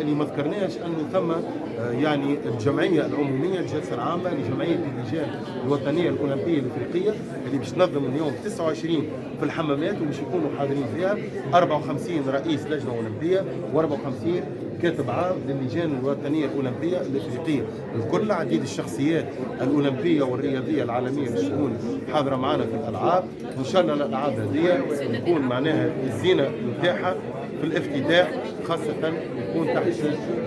اللي ما ذكرناش انه ثم يعني الجمعيه العموميه الجلسه العامه لجمعيه اللجان الوطنيه الاولمبيه الافريقيه اللي باش تنظم اليوم 29 في الحمامات، وباش يكونوا حاضرين فيها 54 رئيس لجنه اولمبيه و54 كاتب عام للجان الوطنيه الاولمبيه الافريقيه. الكل عديد الشخصيات الاولمبيه والرياضيه العالميه باش تكون حاضره معنا في الالعاب، وان شاء الله الالعاب هذه يكون معناها الزينه نتاعها في الافتتاح خاصة يكون تحت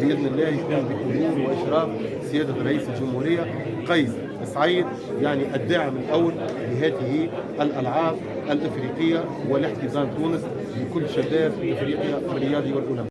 بإذن الله يكون بحضور وإشراف سيادة رئيس الجمهورية قيس سعيد، يعني الداعم الأول لهذه الألعاب الإفريقية والاحتضان تونس لكل شباب إفريقيا الرياضي والأولمبي.